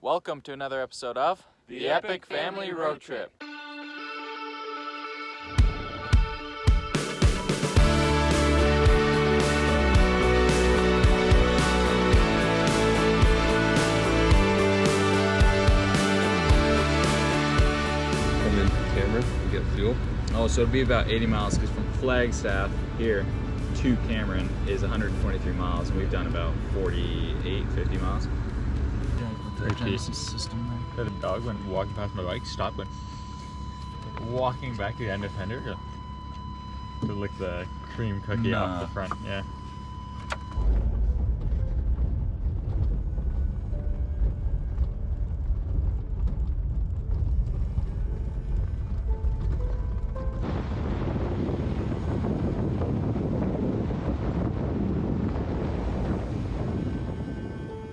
Welcome to another episode of The Epic Family Road Trip. Come into Cameron and get fuel. Oh, so it'd be about 80 miles because from Flagstaff here to Cameron is 123 miles, and we've done about 48, 50 miles. The dog went walking past my bike, stopped, went walking back to the end of fender to lick the cream cookie off the front. Yeah.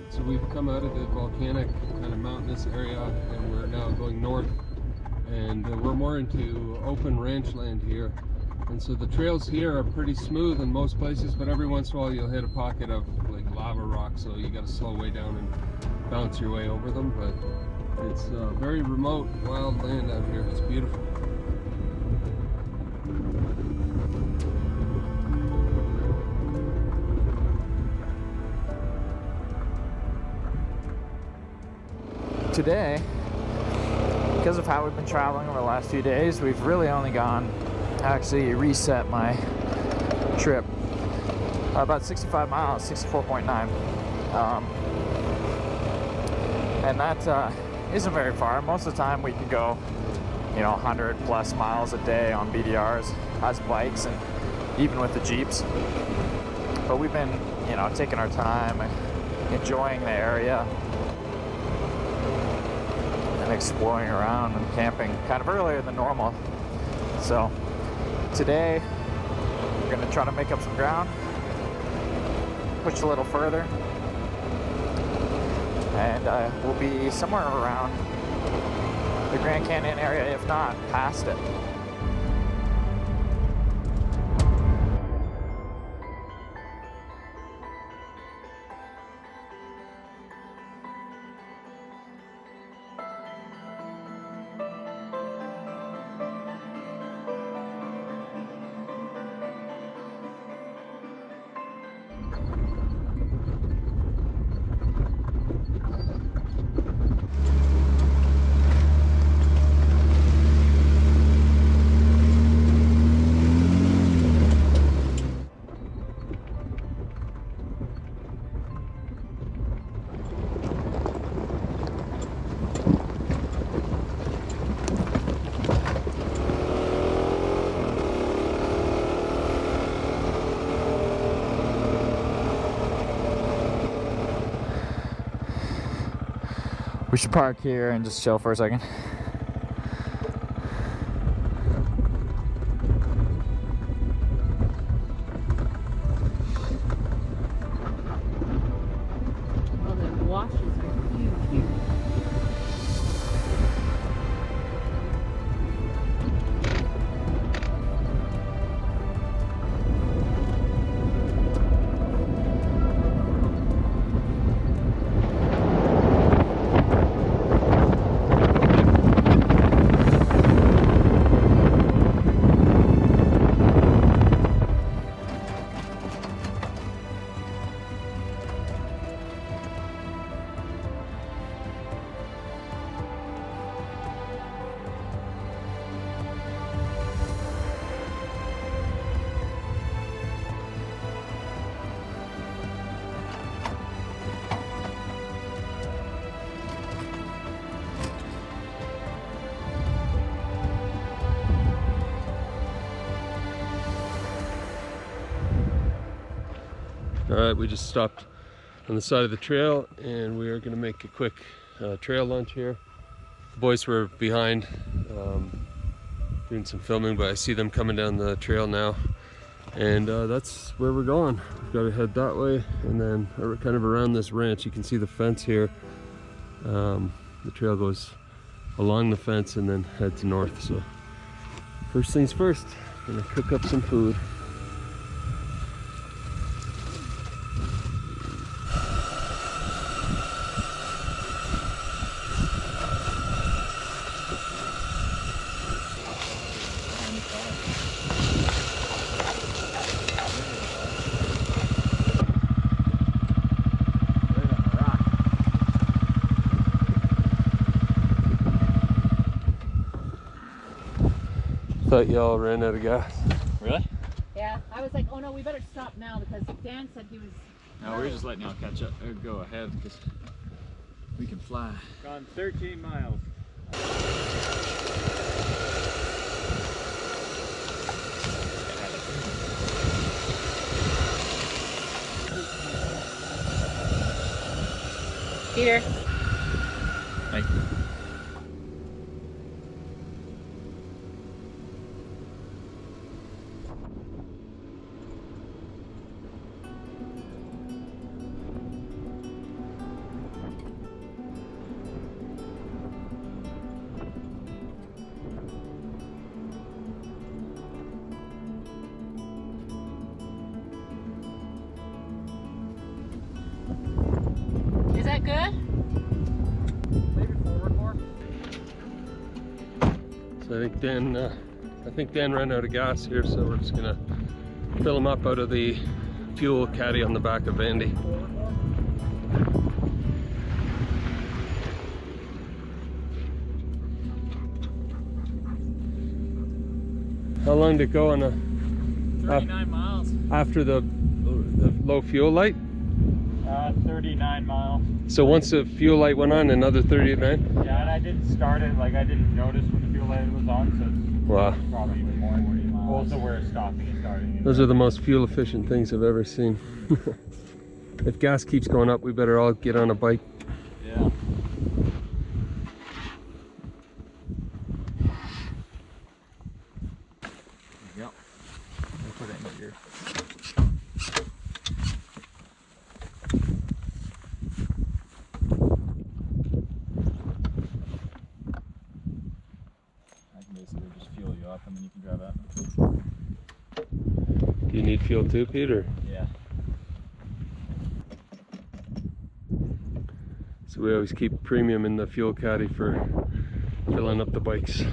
So we've come out of the volcanic kind of mountainous area and we're now going north, and we're more into open ranch land here. And so the trails here are pretty smooth in most places, but every once in a while you'll hit a pocket of like lava rock, so you got to slow way down and bounce your way over them. But it's very remote, wild land out here. It's beautiful. Today, because of how we've been traveling over the last few days, we've really only actually reset my trip about 65 miles, 64.9, and that isn't very far. Most of the time we can go 100 plus miles a day on BDRs as bikes and even with the Jeeps, but we've been taking our time, enjoying the area, exploring around and camping kind of earlier than normal. So today we're going to try to make up some ground, push a little further, and we'll be somewhere around the Grand Canyon area, if not past it. We should park here and just chill for a second. Oh, the washes are huge. Alright, we just stopped on the side of the trail and we are going to make a quick trail lunch here. The boys were behind doing some filming, but I see them coming down the trail now, and that's where we're going. We've got to head that way and then kind of around this ranch. You can see the fence here. The trail goes along the fence and then heads north. So first things first, I'm going to cook up some food. thought y'all ran out of gas. Really? Yeah, I was like, oh no, we better stop now because Dan said he was. No, we're just letting y'all catch up or go ahead because we can fly. Gone 13 miles. Peter. Like, Is that good? So I think Dan ran out of gas here, so we're just gonna fill him up out of the fuel caddy on the back of Andy. How long did it go on a 39 miles. after the low fuel light? 39 miles. So once the fuel light went on, another 39? Yeah, and I didn't start it, like I didn't notice when the fuel light was on, so it's Wow. probably even more. 40 miles. Also where stopping and starting. Those are the most fuel efficient things I've ever seen. If gas keeps going up, we better all get on a bike. Yeah. Yep. We'll put it in gear. I can basically just fuel you up and then you can drive that. Do you need fuel too, Peter? Yeah. So we always keep premium in the fuel caddy for filling up the bikes.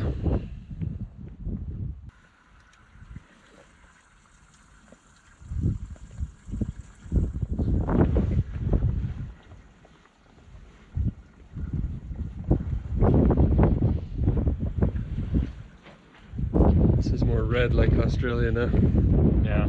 This is more red like Australia now. Yeah.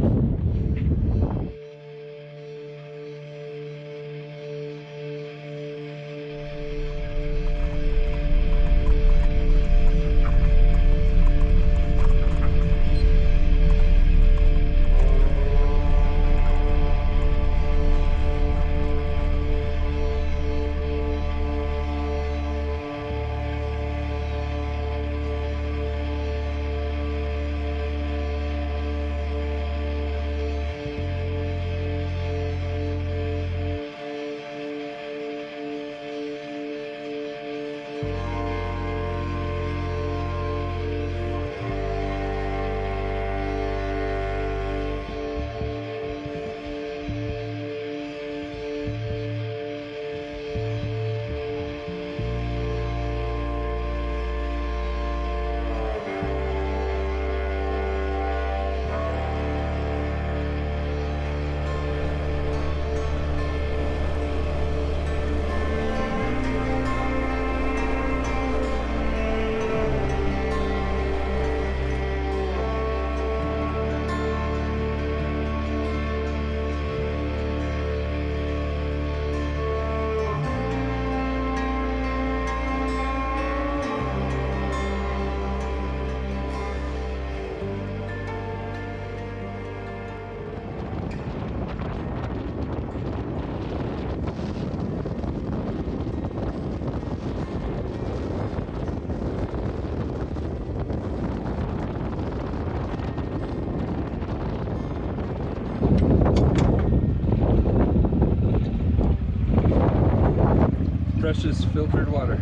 Precious filtered water.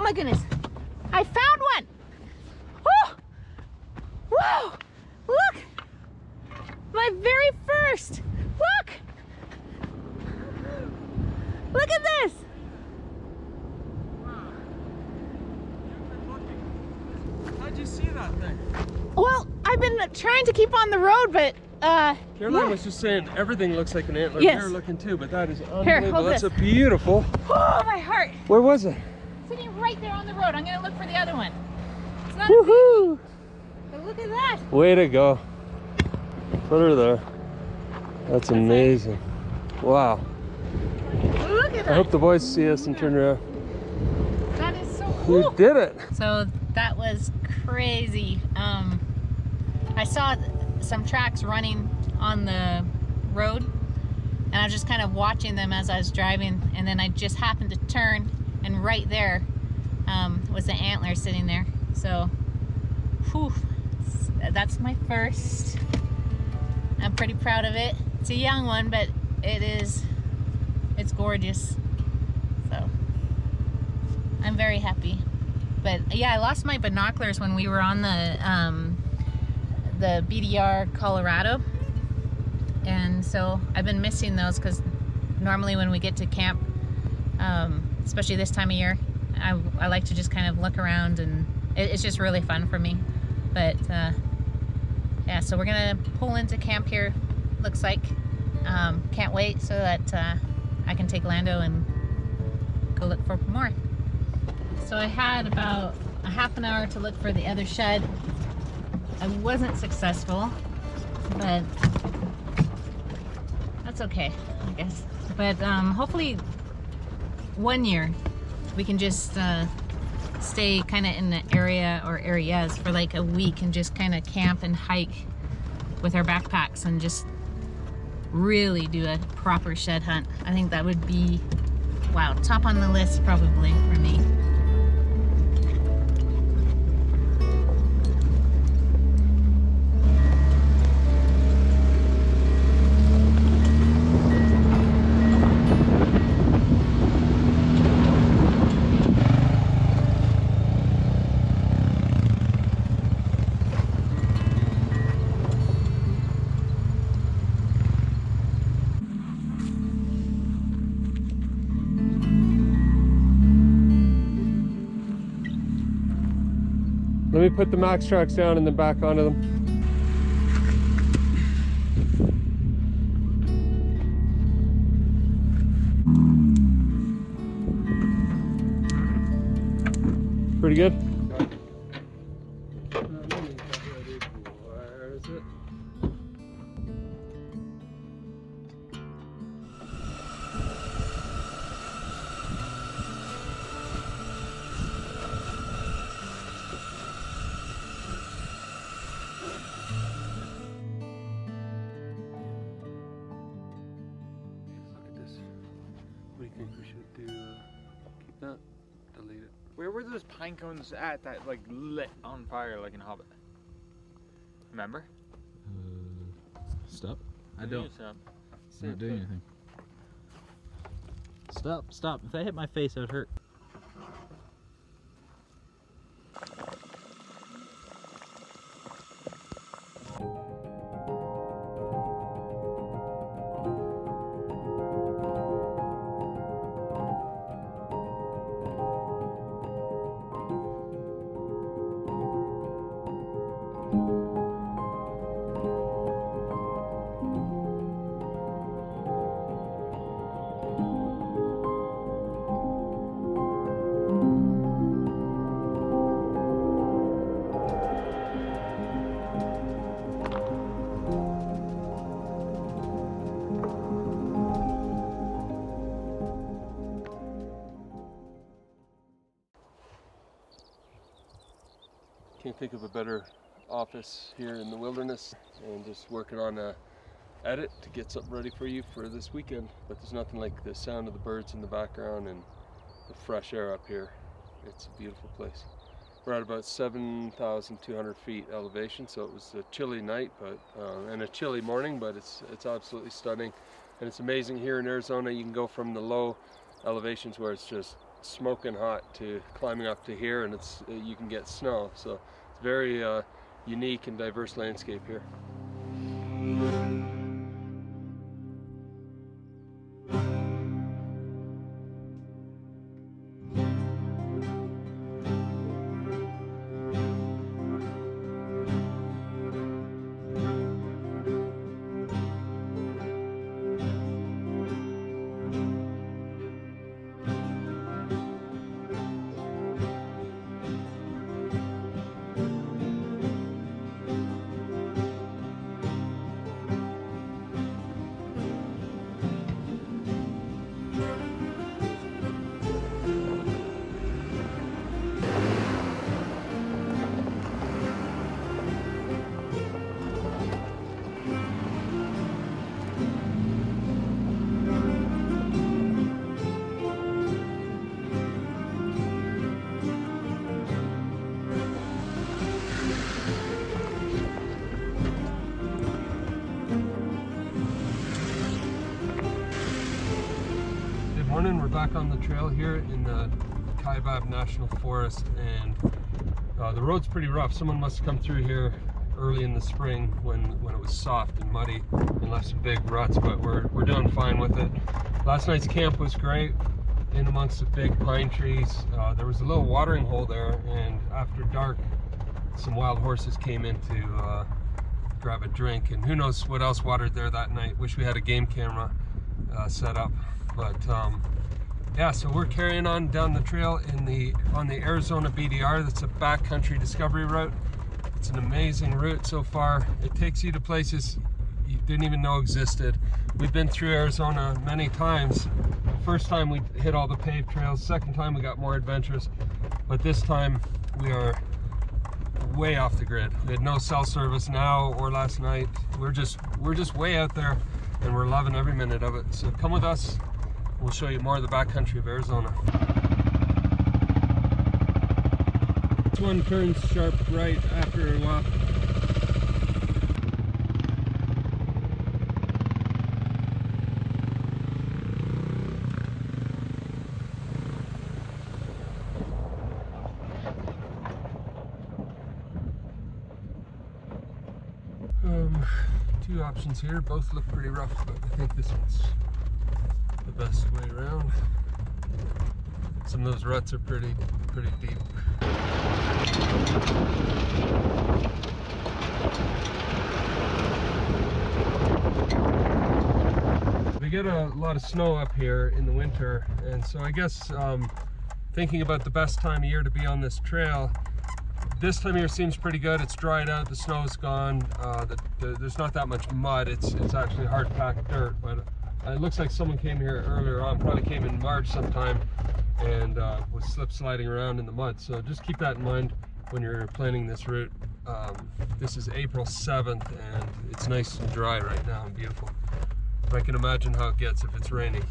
my goodness. I found one. Oh! Whoa! Look! My very first. Look! Look at this. How'd you see that thing? Well, I've been trying to keep on the road, but Caroline yeah. was just saying everything looks like an antler. Yes. You're looking too, but that is Here, unbelievable. hold That's this. a beautiful. Oh, my heart. Where was it? Sitting right there on the road. I'm gonna look for the other one. It's not Woohoo! but look at that. Way to go. Put her there. That's amazing. Wow. Look at I that. hope the boys see us and turn around. That is so You cool. did it. So that was crazy. I saw some tracks running on the road, and I was just kind of watching them as I was driving, and then I just happened to turn, and right there was the antler sitting there. So, whew, that's my first. I'm pretty proud of it. It's a young one, but it's gorgeous. So, I'm very happy. But yeah, I lost my binoculars when we were on the BDR Colorado, and so I've been missing those because normally when we get to camp, especially this time of year, I like to just kind of look around, and it's just really fun for me. But yeah, so we're gonna pull into camp here, looks like. Can't wait so that I can take Lando and go look for more. So I had about a half an hour to look for the other shed. I wasn't successful, but that's okay, I guess. But hopefully 1 year we can just stay kind of in the area or areas for like a week and just kind of camp and hike with our backpacks and just really do a proper shed hunt. I think that would be, wow, top on the list probably for me. Let me put the max tracks down and then back onto them. Pretty good? Where is it? Look at this. What do you think we should do? Keep that? Delete it. Where were those pine cones at that like lit on fire like in Hobbit? Remember? Stop. I don't. Stop. I'm not doing anything. Stop, stop. If that hit my face, that would hurt. Can't think of a better office here in the wilderness, and just working on a edit to get something ready for you for this weekend. But there's nothing like the sound of the birds in the background and the fresh air up here. It's a beautiful place. We're at about 7,200 feet elevation, so it was a chilly night, but and a chilly morning, but it's absolutely stunning. And it's amazing here in Arizona. You can go from the low elevations where it's just smoking hot to climbing up to here, and it's you can get snow. So it's very unique and diverse landscape here. Morning, we're back on the trail here in the Kaibab National Forest, and the road's pretty rough. Someone must have come through here early in the spring when it was soft and muddy and left some big ruts, but we're doing fine with it. Last night's camp was great in amongst the big pine trees. There was a little watering hole there, and after dark some wild horses came in to grab a drink, and who knows what else watered there that night. Wish we had a game camera set up. But yeah, so we're carrying on down the trail on the Arizona BDR. That's a backcountry discovery route. It's an amazing route so far. It takes you to places you didn't even know existed. We've been through Arizona many times. The first time we hit all the paved trails. Second time we got more adventurous. But this time we are way off the grid. We had no cell service now or last night. We're just way out there, and we're loving every minute of it. So come with us. We'll show you more of the backcountry of Arizona. This one turns sharp right after a while. Two options here. Both look pretty rough, but I think this one's the best way around. Some of those ruts are pretty deep. We get a lot of snow up here in the winter, and so I guess thinking about the best time of year to be on this trail, this time of year seems pretty good. It's dried out, the snow's gone, there's not that much mud. It's actually hard packed dirt, but it looks like someone came here earlier on, probably came in March sometime, and was slip sliding around in the mud. So just keep that in mind when you're planning this route. This is April 7th, and it's nice and dry right now and beautiful. But I can imagine how it gets if it's raining.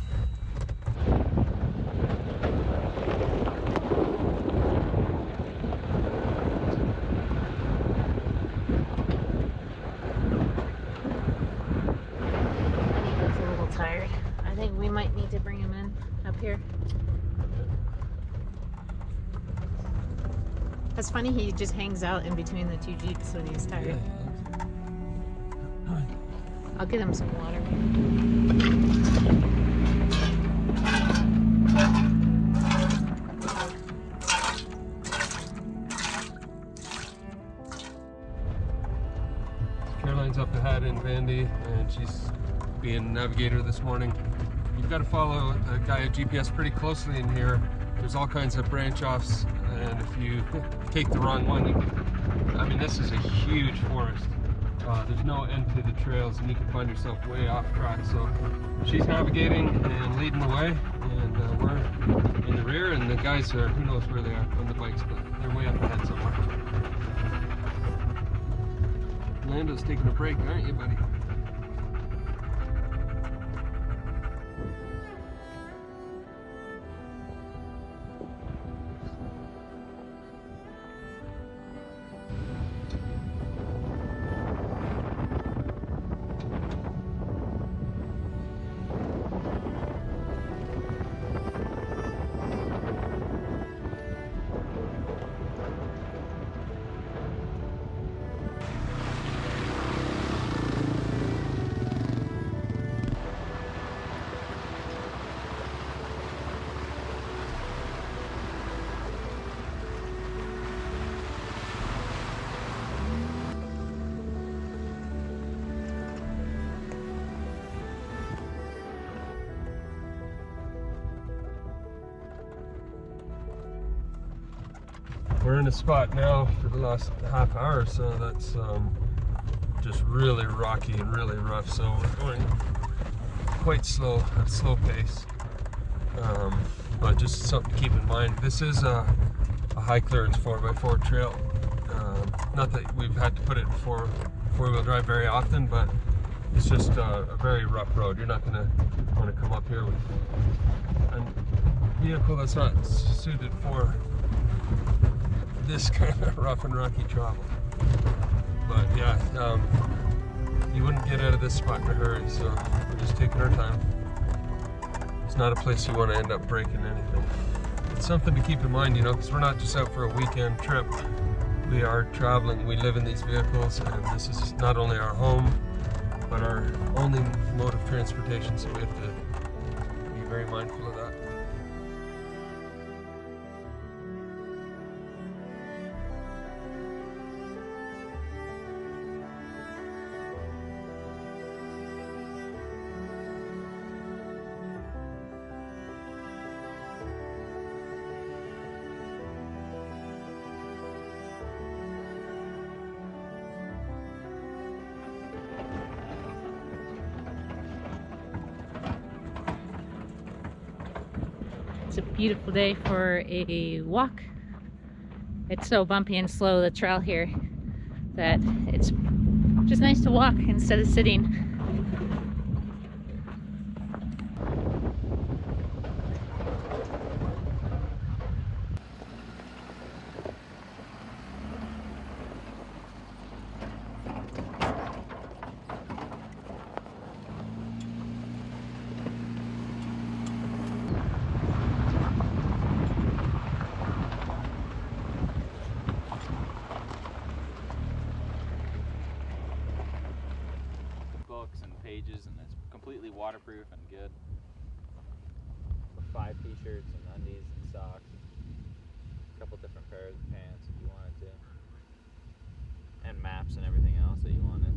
We might need to bring him in up here. That's funny, he just hangs out in between the two Jeeps when he's tired. Yeah. I'll get him some water. Caroline's up ahead in Vandy, and she's being navigator this morning. You've got to follow a guy at GPS pretty closely in here. There's all kinds of branch offs, and if you take the wrong one, you can, I mean, this is a huge forest. There's no end to the trails, and you can find yourself way off track. So she's navigating and leading the way, and we're in the rear, and the guys are, who knows where they are on the bikes, but they're way up ahead somewhere. Lando's taking a break, aren't you, buddy? in a spot now for the last half hour or so that's just really rocky and really rough, so we're going quite slow, at a slow pace. But just something to keep in mind. This is a high clearance 4x4 trail. Not that we've had to put it in four-wheel drive very often, but it's just a very rough road. You're not going to want to come up here with a vehicle that's not suited for this kind of rough and rocky travel. But yeah, you wouldn't get out of this spot in a hurry, so we're just taking our time. It's not a place you want to end up breaking anything. It's something to keep in mind, you know, because we're not just out for a weekend trip. We are traveling, we live in these vehicles, and this is not only our home, but our only mode of transportation, so we have to be very mindful of that. It's a beautiful day for a walk. It's so bumpy and slow, the trail here, that it's just nice to walk instead of sitting. Pages, and it's completely waterproof and good. 5 t-shirts and undies and socks, a couple different pairs of pants if you wanted to, and maps and everything else that you wanted.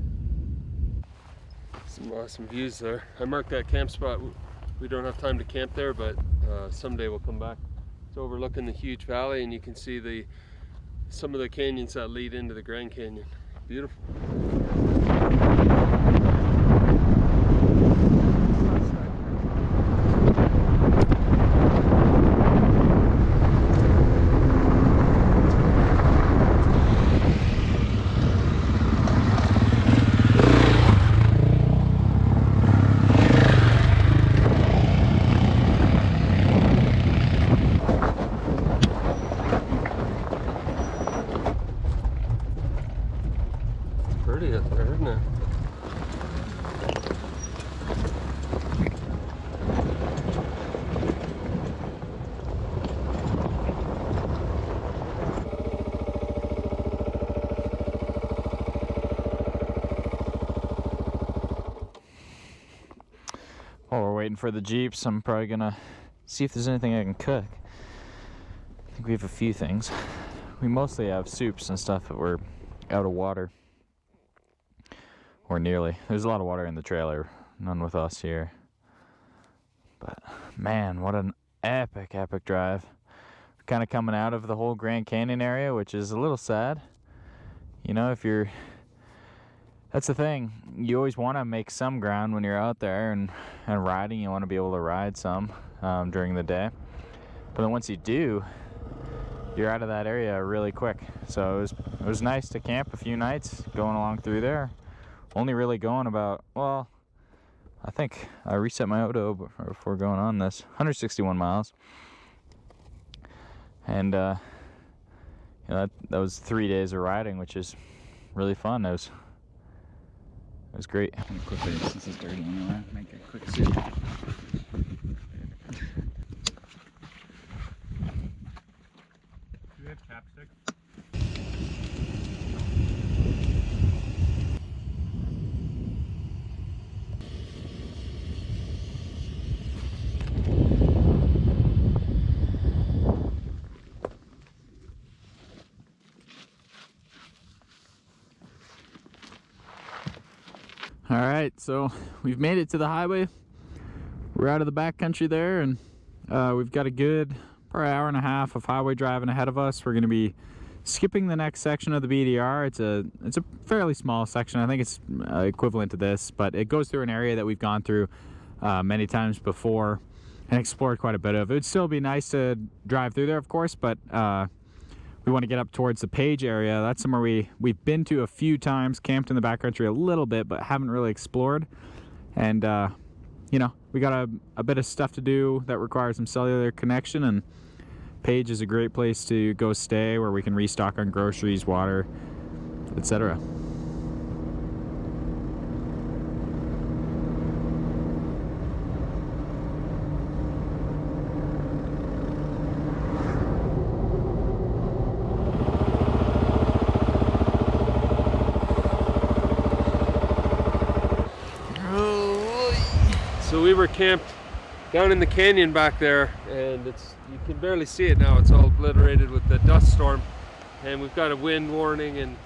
Some awesome views there. I marked that camp spot. We don't have time to camp there, but someday we'll come back. It's overlooking the huge valley, and you can see some of the canyons that lead into the Grand Canyon. Beautiful. Pretty up there, isn't it? While we're waiting for the Jeeps, I'm probably gonna see if there's anything I can cook. I think we have a few things. We mostly have soups and stuff that we're out of water. Or nearly. There's a lot of water in the trailer, none with us here. But man, what an epic drive. We're kind of coming out of the whole Grand Canyon area, which is a little sad. You know, that's the thing. You always want to make some ground when you're out there and riding. You want to be able to ride some during the day. But then once you do, you're out of that area really quick. So it was nice to camp a few nights going along through there. Only really going about, well, I think I reset my auto before going on this. 161 miles. And you know, that was 3 days of riding, which is really fun. It was great. I'm gonna quickly, since it's dirty anyway, make a quick soup. Do we have chapstick? All right, so we've made it to the highway. We're out of the backcountry there, and we've got a good probably hour and a half of highway driving ahead of us. We're going to be skipping the next section of the BDR. It's a fairly small section. I think it's equivalent to this, but it goes through an area that we've gone through many times before and explored quite a bit of. It would still be nice to drive through there, of course, but we want to get up towards the Page area. That's somewhere we've been to a few times, camped in the backcountry a little bit, but haven't really explored. And you know, we got a bit of stuff to do that requires some cellular connection, and Page is a great place to go stay where we can restock on groceries, water, etc. So we were camped down in the canyon back there, and you can barely see it now. It's all obliterated with the dust storm, and we've got a wind warning, and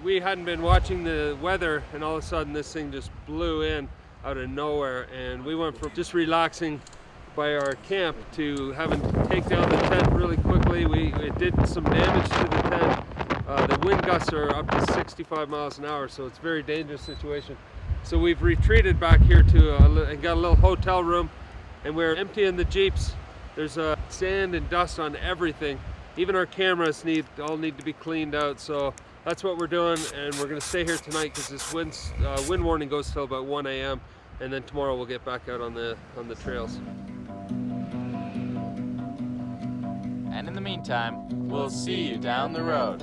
we hadn't been watching the weather, and all of a sudden this thing just blew in out of nowhere, and we went from just relaxing by our camp to having to take down the tent really quickly. It did some damage to the tent. The wind gusts are up to 65 miles an hour, so it's a very dangerous situation. So we've retreated back here and got a little hotel room, and we're emptying the Jeeps. There's sand and dust on everything. Even our cameras all need to be cleaned out. So that's what we're doing, and we're gonna stay here tonight because this wind warning goes till about 1 a.m. and then tomorrow we'll get back out on the trails. And in the meantime, we'll see you down the road.